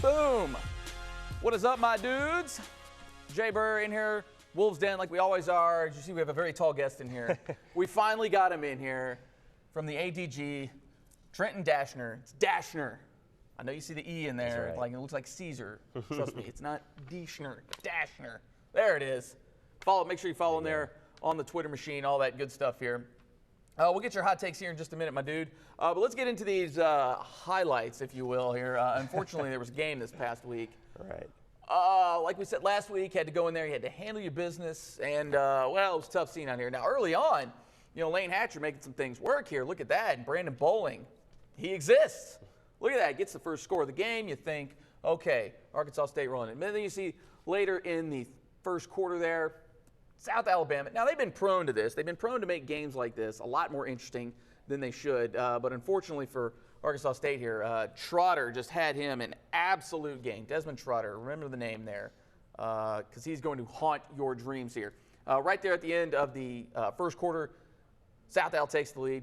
Boom. What is up, my dudes? Jay Burr in here, Wolves Den, like we always are. As you see, we have a very tall guest in here. We finally got him in here from the ADG, Trenton Dashner. It's Dashner. I know you see the E in there, right. like it looks like Caesar. Trust me, it's not Dashner, Dashner. There it is. Make sure you follow him there on the Twitter machine, all that good stuff here. We'll get your hot takes here in just a minute, my dude. But let's get into these highlights, if you will, here. Unfortunately, there was a game this past week. Right. Like we said last week, had to go in there, you had to handle your business, and, well, it was a tough scene out here. Now, early on, Lane Hatcher making some things work here. Look at that. And Brandon Bowling, he exists. Look at that. Gets the first score of the game. You think, okay, Arkansas State rolling it. And then you see later in the first quarter there, South Alabama. Now, they've been prone to this. They've been prone to make games like this a lot more interesting than they should. But unfortunately for Arkansas State here, Trotter just had him an absolute game. Desmond Trotter, remember the name there, because he's going to haunt your dreams here. Right there at the end of the first quarter, South Al takes the lead.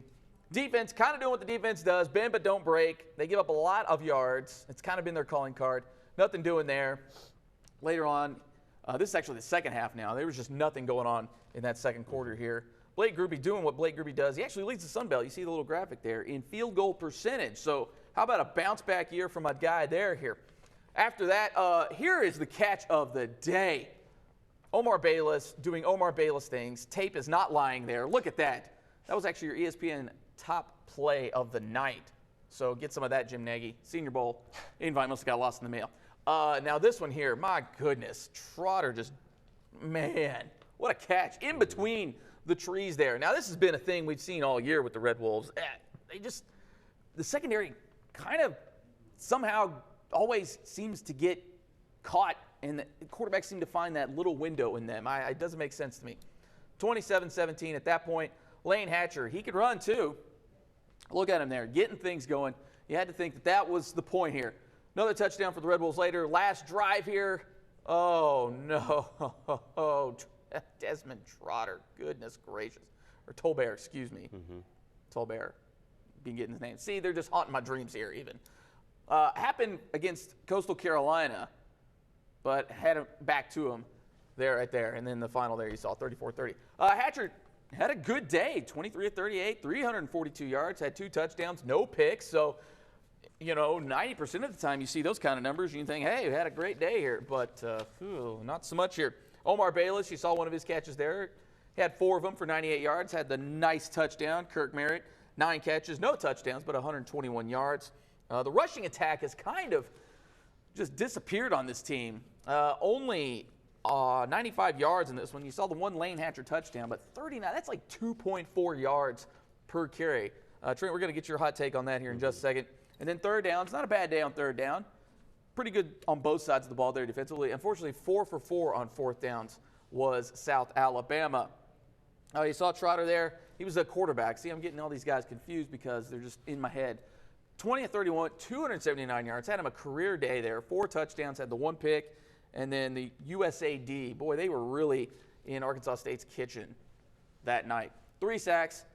Defense kind of doing what the defense does, bend but don't break. They give up a lot of yards. It's kind of been their calling card. Nothing doing there. Later on, this is actually the second half now. There was just nothing going on in that second quarter here. Blake Grupe doing what Blake Grupe does. He actually leads the Sun Belt. You see the little graphic there in field goal percentage. So how about a bounce back year from a guy there here? After that, here is the catch of the day. Omar Bayless doing Omar Bayless things. Tape is not lying there. Look at that. That was actually your ESPN top play of the night. So get some of that, Jim Nagy. Senior Bowl invite must have got lost in the mail. Now this one here, my goodness, Trotter just, man, what a catch in between the trees there. Now this has been a thing we've seen all year with the Red Wolves. The secondary kind of somehow always seems to get caught, and the quarterbacks seem to find that little window in them. It doesn't make sense to me. 27-17 at that point. Lane Hatcher, he could run too. Look at him there, getting things going. You had to think that that was the point here. Another touchdown for the Red Wolves later. Last drive here. Oh, no. Desmond Trotter. Goodness gracious. Or Tolbert, excuse me. Tolbert. Been getting his name. See, they're just haunting my dreams here even. Happened against Coastal Carolina, but had him back to him there, right there. And then the final there you saw, 34-30. Hatcher had a good day. 23 of 38, 342 yards, had 2 touchdowns, no picks. So, 90% of the time you see those kind of numbers, you think, hey, we had a great day here. But not so much here. Omar Bayless, you saw one of his catches there. He had 4 of them for 98 yards, had the nice touchdown. Kirk Merritt, 9 catches, no touchdowns, but 121 yards. The rushing attack has kind of just disappeared on this team. Only 95 yards in this one. You saw the one Lane Hatcher touchdown, but 39, that's like 2.4 yards per carry. Trent, we're going to get your hot take on that here in just a second. And then third down, it's not a bad day on third down. Pretty good on both sides of the ball there defensively. Unfortunately, 4 for 4 on fourth downs was South Alabama. You saw Trotter there. He was a quarterback. See, I'm getting all these guys confused because they're just in my head. 20 of 31, 279 yards. Had him a career day there. 4 touchdowns, had the 1 pick. And then the USAD, boy, they were really in Arkansas State's kitchen that night. 3 sacks,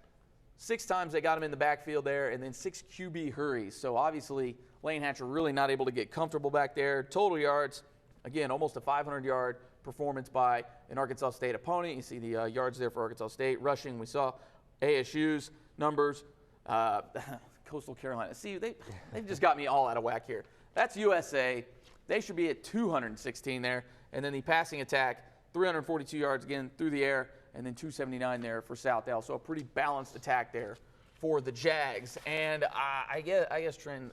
6 times they got him in the backfield there, and then 6 QB hurries. So obviously, Lane Hatcher really not able to get comfortable back there. Total yards, again, almost a 500-yard performance by an Arkansas State opponent. You see the yards there for Arkansas State. Rushing, we saw ASU's numbers. Coastal Carolina. See, they've just got me all out of whack here. That's USA. They should be at 216 there. And then the passing attack, 342 yards again through the air, and then 279 there for South Al. So a pretty balanced attack there for the Jags. And I guess Trent,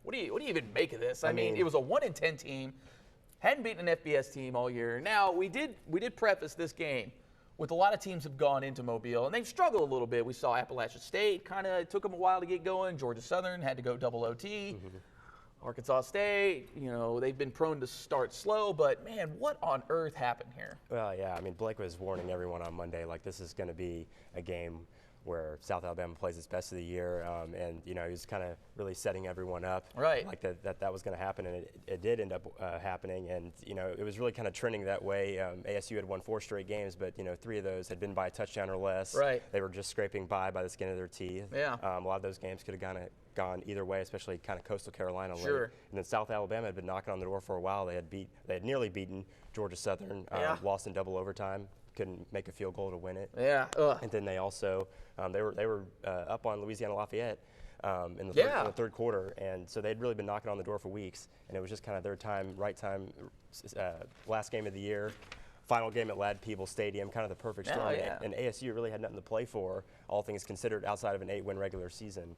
what do you even make of this? I mean, it was a 1-10 team, hadn't beaten an FBS team all year. Now we did preface this game with a lot of teams have gone into Mobile, and they've struggled a little bit. We saw Appalachian State kind of took them a while to get going. Georgia Southern had to go double OT. Arkansas State, they've been prone to start slow, but man, what on earth happened here? Well, yeah, Blake was warning everyone on Monday, like this is going to be a game where South Alabama plays its best of the year, and he was kind of really setting everyone up, right? Like that was going to happen, and it did end up happening, and it was really kind of trending that way. ASU had won 4 straight games, but 3 of those had been by a touchdown or less. Right. They were just scraping by the skin of their teeth. Yeah. A lot of those games could have gone either way, especially kind of Coastal Carolina late. Sure. And then South Alabama had been knocking on the door for a while. They had nearly beaten Georgia Southern, lost in double overtime, couldn't make a field goal to win it. Yeah. And then they also they were up on Louisiana Lafayette in the third quarter, and so they'd really been knocking on the door for weeks. And it was just kind of their time, right time, last game of the year. Final game at Ladd Peebles Stadium, kind of the perfect storm. And ASU really had nothing to play for, all things considered, outside of an 8-win regular season.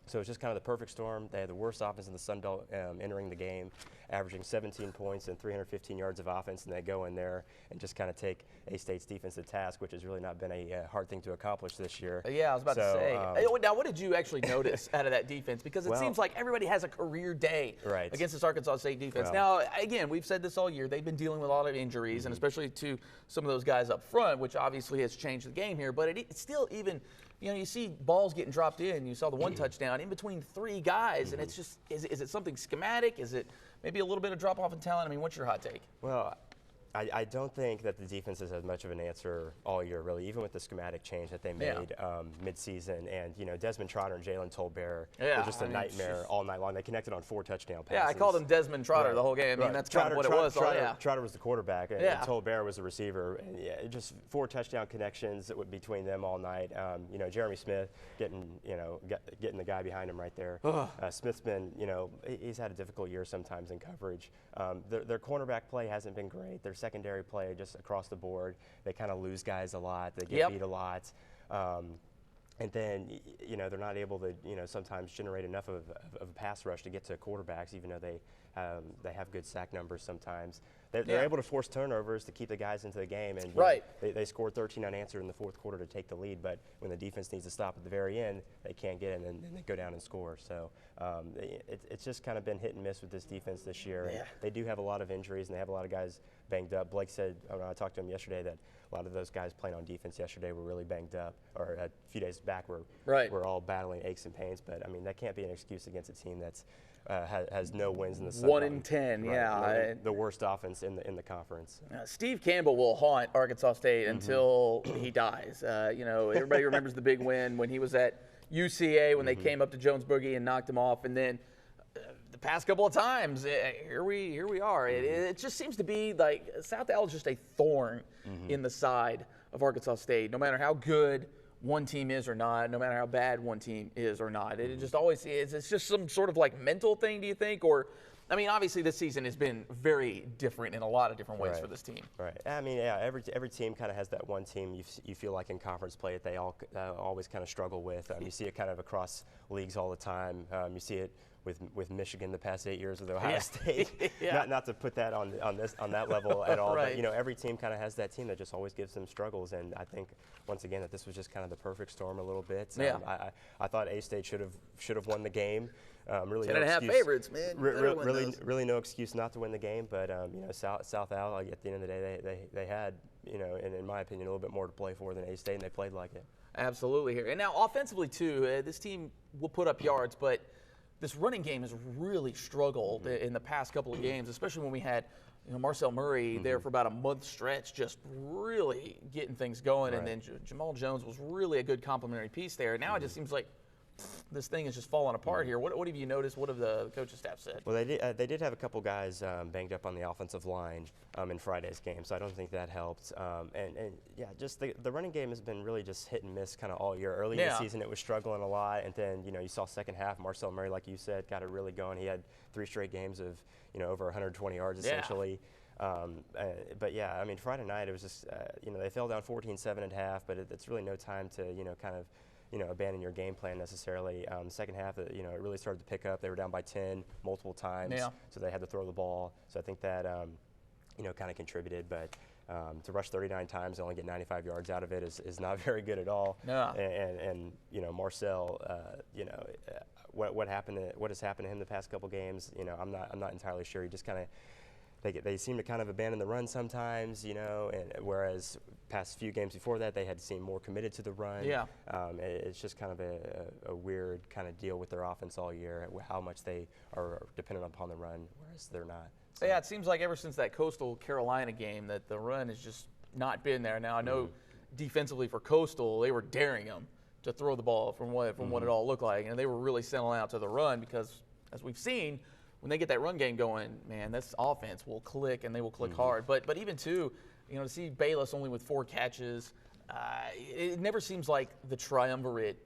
So it's just kind of the perfect storm. They had the worst offense in the Sun Belt entering the game, averaging 17 points and 315 yards of offense, and they go in there and just kind of take A-State's defense to task, which has really not been a hard thing to accomplish this year. Yeah, I was about to say. Now, what did you actually notice out of that defense? Because it seems like everybody has a career day against this Arkansas State defense. Now, again, we've said this all year. They've been dealing with a lot of injuries, and especially to some of those guys up front, which obviously has changed the game here. But it's still even – you see balls getting dropped in. You saw the one touchdown in between three guys, and it's just, is it something schematic? Is it maybe a little bit of drop-off in talent? I mean, what's your hot take? Well, I don't think that the defense has had much of an answer all year, really, even with the schematic change that they made mid-season. And, Desmond Trotter and Jalen Tolbert were just a nightmare all night long. They connected on 4 touchdown passes. Yeah, I called him Desmond Trotter the whole game. I mean, that's kind of what it was. Trotter was the quarterback, and Tolbert was the receiver. And, just 4 touchdown connections between them all night. Jeremy Smith getting the guy behind him right there. Smith's been, he's had a difficult year sometimes in coverage. Their cornerback play hasn't been great. Their secondary play just across the board. They kind of lose guys a lot. They get beat a lot. And then, they're not able to, sometimes generate enough of a pass rush to get to quarterbacks, even though they have good sack numbers sometimes. They're able to force turnovers to keep the guys into the game. And they scored 13 unanswered in the fourth quarter to take the lead. But when the defense needs to stop at the very end, they can't get it, and then they go down and score. So it's just kind of been hit and miss with this defense this year. And they do have a lot of injuries, and they have a lot of guys banged up. Blake said, I talked to him yesterday, that a lot of those guys playing on defense yesterday were really banged up, or a few days back were all battling aches and pains. But, I mean, that can't be an excuse against a team that's has no wins in the Sun Belt. 1 in 10, the worst offense in the conference. Steve Campbell will haunt Arkansas State until he dies. Everybody remembers the big win when he was at UCA when they came up to Jones Boogie and knocked him off, and then the past couple of times, here we are. It just seems to be like South Al is just a thorn in the side of Arkansas State. No matter how good one team is or not, no matter how bad one team is or not, it just always is. It's just some sort of like mental thing, do you think? Or, I mean, obviously this season has been very different in a lot of different ways for this team. Right. I mean, every team kind of has that one team you feel like in conference play that they all always kind of struggle with. You see it kind of across leagues all the time. You see it with Michigan the past 8 years with Ohio State. Not to put that on that level at all, but every team kind of has that team that just always gives them struggles, and I think once again that this was just kind of the perfect storm a little bit. I thought A-State should have won the game. Really 10.5 favorites, man. Really no excuse not to win the game, but South Al, at the end of the day, they had, in my opinion, a little bit more to play for than A-State, and they played like it. Absolutely here. And now offensively too, this team will put up yards, but this running game has really struggled in the past couple of games, especially when we had Marcel Murray there for about a month stretch, just really getting things going. And then Jamal Jones was really a good complementary piece there. Now it just seems like this thing is just falling apart here. What have you noticed? What have the coaching staff said? Well, they did have a couple guys banged up on the offensive line in Friday's game, so I don't think that helped. Just the running game has been really just hit and miss kind of all year. Early in the season, it was struggling a lot, and then you saw second half, Marcel Murray, like you said, got it really going. He had 3 straight games of over 120 yards essentially. But I mean, Friday night it was just they fell down 14-7 at half, but it's really no time to kind of abandon your game plan necessarily. Second half, it really started to pick up. They were down by 10 multiple times, so they had to throw the ball. So I think that, kind of contributed. But to rush 39 times and only get 95 yards out of it is not very good at all. No. And Marcel, what has happened to him the past couple games? I'm not entirely sure. He just kind of. They seem to kind of abandon the run sometimes, and whereas past few games before that they had seemed more committed to the run. It's just kind of a weird kind of deal with their offense all year, how much they are dependent upon the run, whereas they're not. So. Yeah, it seems like ever since that Coastal Carolina game that the run has just not been there. Now I know defensively for Coastal they were daring them to throw the ball from what it all looked like, and they were really selling out to the run because, as we've seen, when they get that run game going, man, this offense will click and they will click hard. But even too, to see Bayless only with 4 catches, it never seems like the triumvirate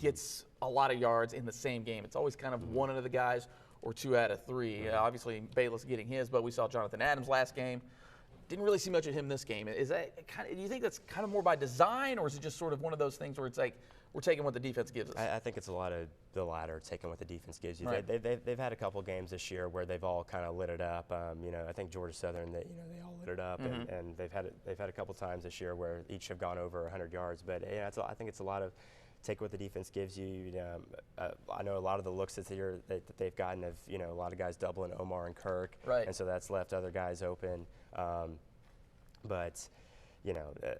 gets a lot of yards in the same game. It's always kind of one of the guys or 2 out of 3. Obviously, Bayless getting his, but we saw Jonathan Adams last game. Didn't really see much of him this game. Is that do you think that's kind of more by design, or is it just sort of one of those things where it's like we're taking what the defense gives us? I think it's a lot of the latter, taking what the defense gives you. Right. They've had a couple games this year where they've all kind of lit it up. I think Georgia Southern, they all lit it up, and they've had a couple times this year where each have gone over 100 yards. But I think it's a lot of take what the defense gives you. I know a lot of the looks that they've gotten of a lot of guys doubling Omar and Kirk, right. And so that's left other guys open. But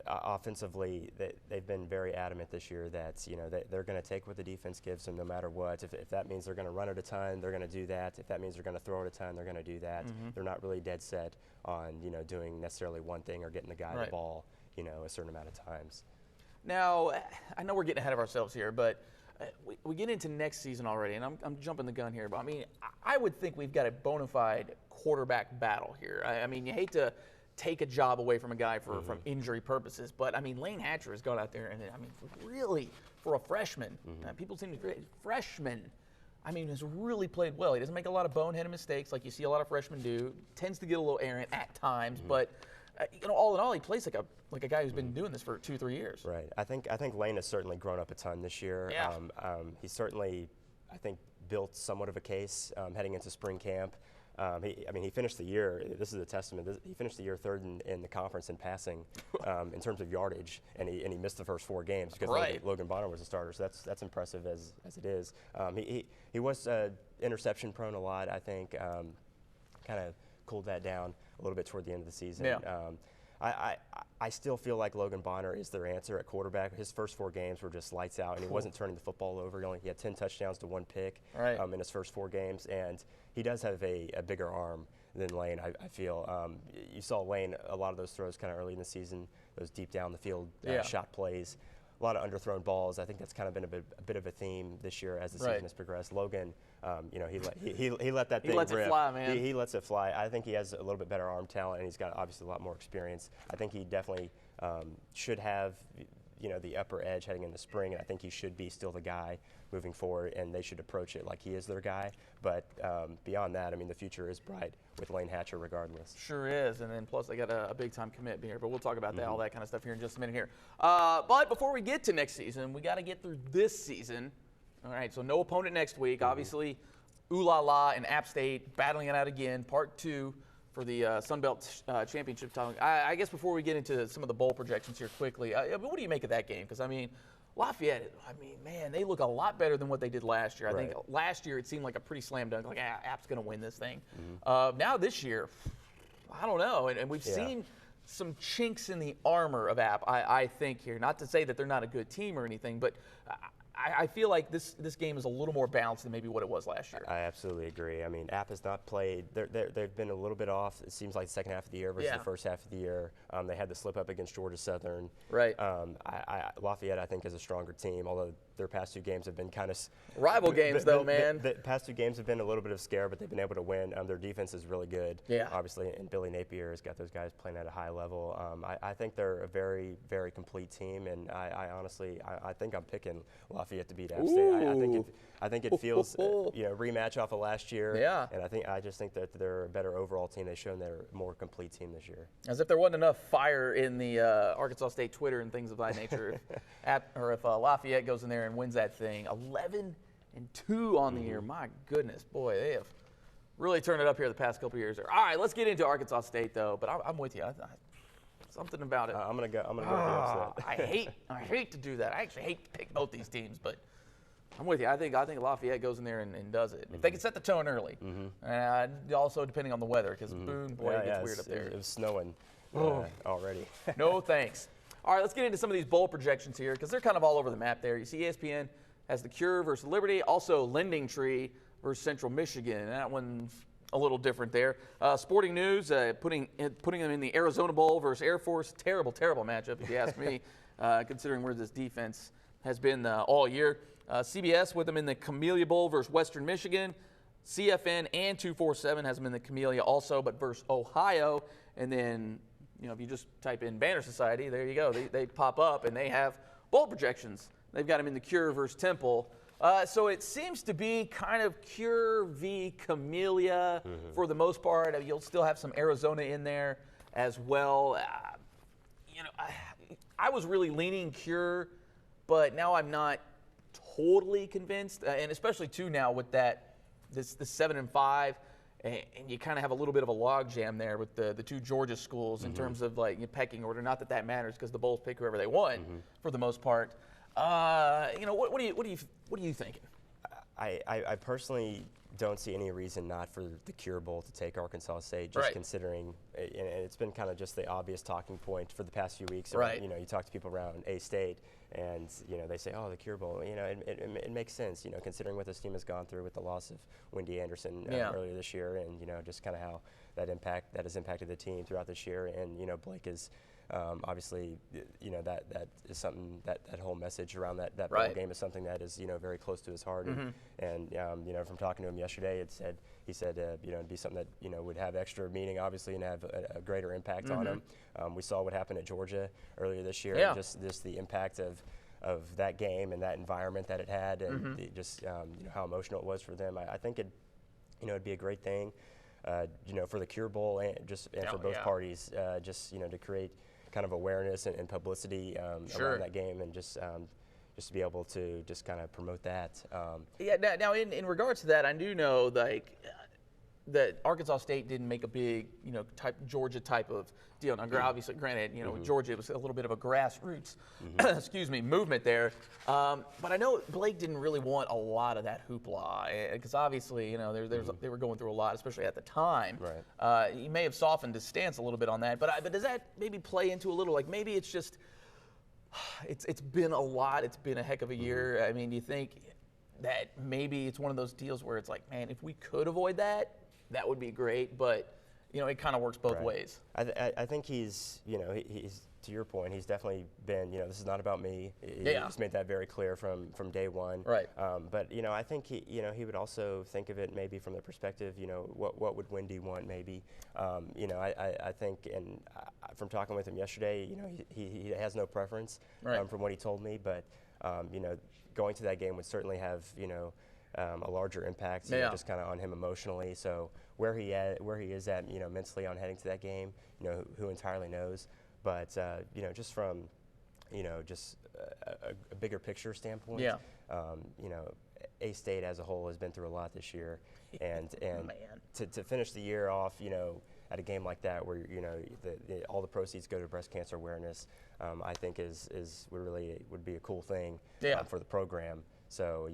offensively, they've been very adamant this year that they're going to take what the defense gives them no matter what. If that means they're going to run it a ton, they're going to do that. If that means they're going to throw it a ton, they're going to do that. They're not really dead set on doing necessarily one thing or getting the guy the ball a certain amount of times. Now, I know we're getting ahead of ourselves here, but we get into next season already, and I'm jumping the gun here. But, I mean, I would think we've got a bona fide quarterback battle here. I mean, you hate to take a job away from a guy from injury purposes, but, I mean, Layne Hatcher has gone out there, and, I mean, really, for a freshman, people seem to freshman, I mean, has really played well. He doesn't make a lot of boneheaded mistakes like you see a lot of freshmen do. Tends to get a little errant at times, but all in all, he plays like a guy who's been doing this for 2-3 years. Right. I think Layne has certainly grown up a ton this year. Yeah. He's certainly, I think, built somewhat of a case heading into spring camp. He finished the year. This is a testament. He finished the year 3rd in the conference in passing in terms of yardage, and he missed the first 4 games because Logan Bonner was a starter. So that's impressive as it is. He was interception prone a lot. I think kind of cooled that down a little bit toward the end of the season. Yeah. I still feel like Logan Bonner is their answer at quarterback. His first 4 games were just lights out, and he wasn't turning the football over. He had 10 touchdowns to 1 pick in his first 4 games, and he does have a bigger arm than Layne, I feel. You saw Layne, a lot of those throws kind of early in the season, those deep down the field shot plays, a lot of underthrown balls. I think that's kind of been a bit of a theme this year as the season has progressed. Logan, he let that thing rip. He lets it fly, man. He lets it fly. I think he has a little bit better arm talent, and he's got obviously a lot more experience. I think he definitely should have the upper edge heading into spring, and I think he should be still the guy moving forward, and they should approach it like he is their guy. But beyond that, I mean, the future is bright with Layne Hatcher regardless. Sure is, and then plus they got a big-time commit here, but we'll talk about that, all that kind of stuff here in just a minute here. But before we get to next season, we got to get through this season. All right, so no opponent next week. Obviously, Ooh La La and App State battling it out again, part 2 for the Sun Belt Championship title. I guess before we get into some of the bowl projections here quickly, what do you make of that game? Because, I mean, Lafayette, man, they look a lot better than what they did last year. I think last year it seemed like a pretty slam dunk, like, App's going to win this thing. Now this year, I don't know. And we've seen some chinks in the armor of App, I think, here. Not to say that they're not a good team or anything, but I feel like this game is a little more balanced than maybe what it was last year. I absolutely agree. I mean, App has not played. They've been a little bit off. It seems like the second half of the year versus the first half of the year. They had the slip up against Georgia Southern. Right. Lafayette, I think, is a stronger team, although their past 2 games have been kind of rival games, though, man. The past 2 games have been a little bit of scare, but they've been able to win. Their defense is really good. Yeah. Obviously, and Billy Napier has got those guys playing at a high level. I think they're a very, very complete team, and I honestly think I'm picking Lafayette to beat App State. I think it feels rematch off of last year. Yeah. And I just think that they're a better overall team. They've shown they're a more complete team this year. As if there wasn't enough fire in the Arkansas State Twitter and things of that nature. if Lafayette goes in there and wins that thing, 11-2 on the year. My goodness, boy, they have really turned it up here the past couple years. All right, let's get into Arkansas State though. But I'm with you. Something about it. I'm gonna go with the upset. I hate to do that. I actually hate to pick both these teams, but I'm with you. I think Lafayette goes in there and does it. If they can set the tone early, also depending on the weather, because boom, boy, it gets weird up there. It was snowing already. No thanks. All right, let's get into some of these bowl projections here, because they're kind of all over the map there. You see ESPN has the Cure versus Liberty, also Lending Tree versus Central Michigan. That one's a little different there. Sporting News putting them in the Arizona Bowl versus Air Force. Terrible matchup, if you ask me, considering where this defense has been all year. CBS with them in the Camellia Bowl versus Western Michigan. CFN and 247 has them in the Camellia also, but versus Ohio. And then, if you just type in Banner Society, there you go. They pop up, and they have bowl projections. They've got them in the Cure versus Temple. So it seems to be kind of Cure v. Camellia for the most part. You'll still have some Arizona in there as well. I was really leaning Cure, but now I'm not totally convinced, and especially too now with this 7-5, and you kind of have a little bit of a logjam there with the two Georgia schools in terms of pecking order. Not that that matters because the Bulls pick whoever they want for the most part. What are you thinking? I personally don't see any reason not for the Cure Bowl to take Arkansas State, just considering, and it's been kind of just the obvious talking point for the past few weeks. Right. You talk to people around A-State, and they say, oh, the Cure Bowl. It makes sense. Considering what this team has gone through with the loss of Wendy Anderson earlier this year, and just kind of how that has impacted the team throughout this year, and Blake is. Obviously, that is something that whole message around that bowl game is something that is very close to his heart. And from talking to him yesterday, he said it'd be something that would have extra meaning, obviously, and have a greater impact on him. We saw what happened at Georgia earlier this year, and just the impact of that game and that environment that it had, and how emotional it was for them. I think it'd be a great thing, for the Cure Bowl and for both parties, to create kind of awareness and publicity around that game, and just to be able to just kind of promote that. Now in regards to that, I do know that Arkansas State didn't make a big Georgia type of deal. Now, obviously, granted, with Georgia it was a little bit of a grassroots movement there. But I know Blake didn't really want a lot of that hoopla because obviously they were going through a lot, especially at the time. Right. He may have softened his stance a little bit on that, but does that maybe play into a little maybe it's just it's been a lot. It's been a heck of a year. I mean, do you think that maybe it's one of those deals where it's like, man, if we could avoid that, that would be great, but it kind of works both ways. I think he's to your point, he's definitely been, this is not about me. He's made that very clear from day one. Right. But I think he would also think of it maybe from the perspective, what would Wendy want maybe. I think, and from talking with him yesterday, he has no preference from what he told me, but going to that game would certainly have a larger impact, just kind of on him emotionally. So where he is at, mentally on heading to that game, who entirely knows. But just from, just a bigger picture standpoint, A-State as a whole has been through a lot this year, and to finish the year off, at a game like that where all the proceeds go to breast cancer awareness, I think would be a cool thing for the program. So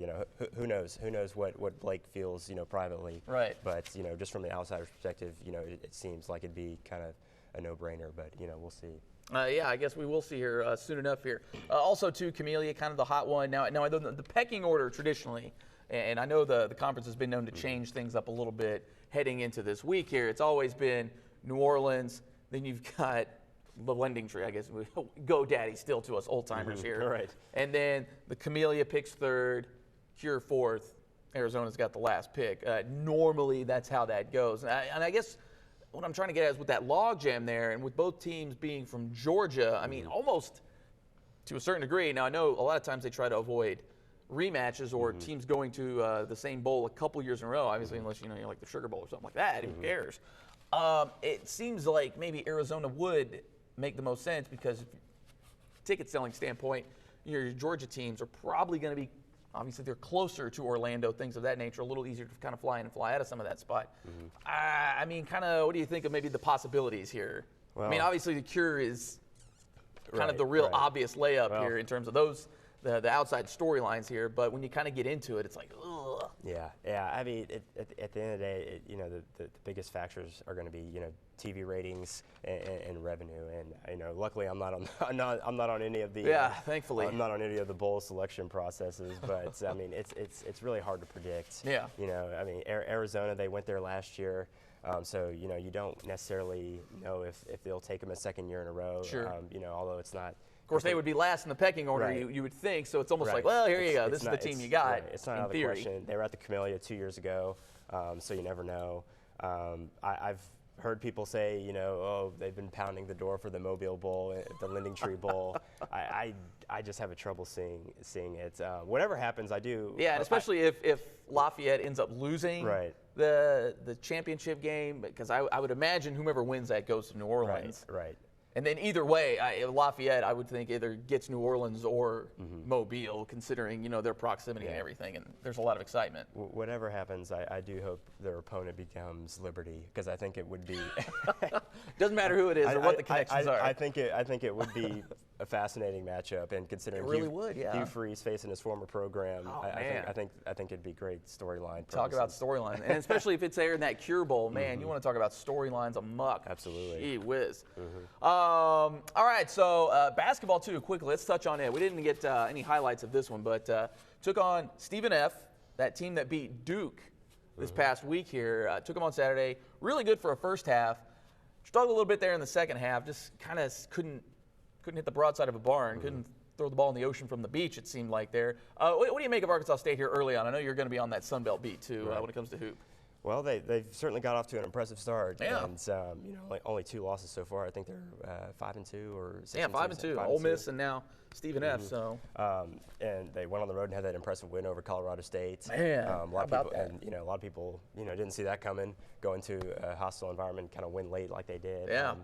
who knows what Blake feels privately, right? But just from the outsider's perspective, it seems like it'd be kind of a no-brainer, but we'll see. I guess we will see here soon enough here. Also, too, Camellia, kind of the hot one. Now I know the pecking order traditionally, and I know the conference has been known to change things up a little bit heading into this week here. It's always been New Orleans, then you've got the Lending Tree, I guess. Go Daddy still to us old-timers here. Right. And then the Camellia picks third, Cure fourth, Arizona's got the last pick. Normally, that's how that goes. And I guess what I'm trying to get at is with that log jam there, and with both teams being from Georgia, I mean, almost to a certain degree. Now, I know a lot of times they try to avoid rematches or teams going to the same bowl a couple years in a row, obviously, unless you're like the Sugar Bowl or something like that. Who cares? It seems like maybe Arizona would make the most sense because ticket selling standpoint, your Georgia teams are probably going to be, obviously they're closer to Orlando, things of that nature, a little easier to kind of fly in and fly out of some of that spot. I mean, kind of, what do you think of maybe the possibilities here? Well, I mean, obviously the Cure is kind of the real obvious layup here in terms of those, the outside storylines here, but when you kind of get into it, it's like, ugh. Yeah. I mean, at the end of the day, the biggest factors are going to be, TV ratings and revenue. And luckily, I'm not on any of the. Thankfully, I'm not on any of the bowl selection processes. But I mean, it's really hard to predict. Yeah. I mean, Arizona, they went there last year. So you don't necessarily know if they'll take them a second year in a row. Sure. Although it's not course, they would be last in the pecking order, Right. you would think. So it's almost Right. like, well, here you go. This It's is not- the team it's- you got. right. It's not in out of the theory. question. They were at the Camellia 2 years ago, so you never know. I've heard people say, you know, oh, they've been pounding the door for the Mobile Bowl, the Lending Tree Bowl. I just have a trouble seeing it. Whatever happens, I do. Yeah, and especially if Lafayette ends up losing Right. the championship game, because I would imagine whomever wins that goes to New Orleans. Right. And then either way, Lafayette, I would think either gets New Orleans or Mm-hmm. Mobile, considering, you know, their proximity and everything, and there's a lot of excitement. Whatever happens, I do hope their opponent becomes Liberty, because I think it would be. Doesn't matter who it is or what the connections are. I think it would be a fascinating matchup, and considering It really would, yeah. Hugh Freeze facing his former program, Oh, I man. think it'd be great storyline. Talk about storyline, and especially if it's there in that Cure Bowl, man, you want to talk about storylines amuck. Absolutely. Gee whiz. All right, so basketball too. Quickly, let's touch on it. We didn't get any highlights of this one, but took on Stephen F., that team that beat Duke this past week here. Took them on Saturday. Really good for a first half. Struggled a little bit there in the second half. Just kind of couldn't hit the broadside of a barn. Couldn't throw the ball in the ocean from the beach, it seemed like there. What do you make of Arkansas State here early on? I know you're going to be on that Sun Belt beat too when it comes to hoop. Well, they've certainly got off to an impressive start. Yeah. And you know, only 2 losses so far. I think they're 5-2 or 6-2. Yeah, 5-2. Ole Miss and now Stephen F. So. And they went on the road and had that impressive win over Colorado State. Man, a lot how of about people, that? And you know, a lot of people, you know, didn't see that coming. Go into a hostile environment, kind of win late like they did. Yeah.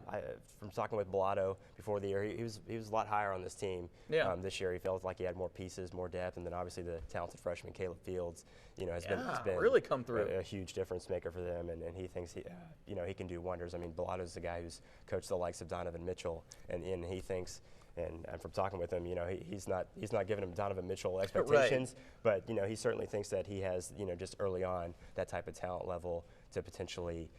From talking with Bellato before the year, he was a lot higher on this team. Yeah. This year, he felt like he had more pieces, more depth, and then obviously the talented freshman Caleb Fields, you know, has been really come through. a huge difference maker for them, and he thinks you know, he can do wonders. I mean, Bellato's the guy who's coached the likes of Donovan Mitchell, and he thinks. And from talking with him, you know, he's not giving him Donovan Mitchell expectations, but you know, he certainly thinks that he has, you know, just early on that type of talent level to potentially,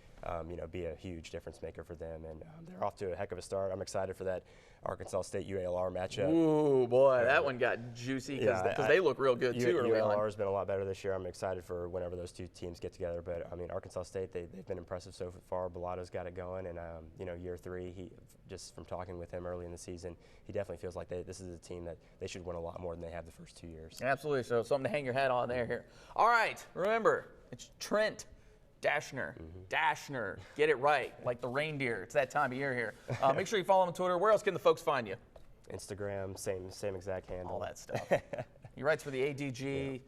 you know, be a huge difference maker for them. And they're off to a heck of a start. I'm excited for that Arkansas State UALR matchup. Ooh, boy, that one got juicy because they look real good too early on. UALR has been a lot better this year. I'm excited for whenever those two teams get together. But I mean, Arkansas State, they've been impressive so far. Bellato's got it going, and you know, year 3, he just from talking with him early in the season, he definitely feels like this is a team that they should win a lot more than they have the first 2 years. Absolutely. So something to hang your hat on there here. All right, remember it's Trent Dashner. Dashner, get it right, like the reindeer. It's that time of year here. Make sure you follow him on Twitter. Where else can the folks find you? Instagram, same exact handle. All that stuff. He writes for the ADG. Yeah.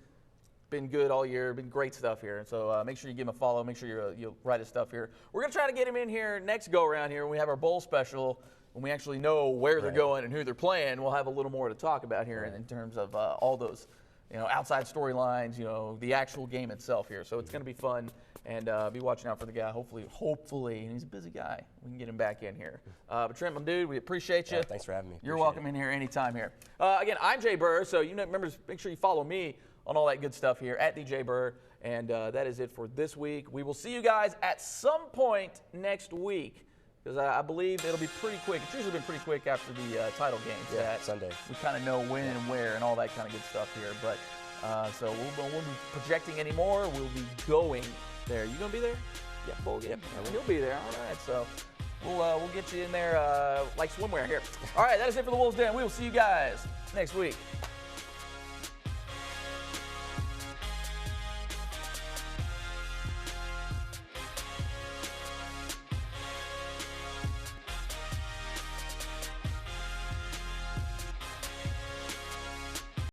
Been good all year. Been great stuff here. So make sure you give him a follow. Make sure you write his stuff here. We're gonna try to get him in here next go around here when we have our bowl special. When we actually know where they're going and who they're playing, we'll have a little more to talk about here in terms of all those, you know, outside storylines. You know, the actual game itself here. So it's gonna be fun. And be watching out for the guy. Hopefully, and he's a busy guy. We can get him back in here. But Trent, my dude, we appreciate you. Yeah, thanks for having me. You're Appreciate welcome in here anytime here. Again, I'm Jay Burr, so you know, remember, make sure you follow me on all that good stuff here at DJ Burr. And that is it for this week. We will see you guys at some point next week, because I believe it'll be pretty quick. It's usually been pretty quick after the title games. Yeah, Sunday. We kind of know when and where and all that kind of good stuff here. But so we won't be projecting anymore. We'll be going there. You gonna be there? Yeah. Bowl game. He'll be there. All right. So we'll get you in there like swimwear here. All right. That is it for the Wolves Den. We will see you guys next week.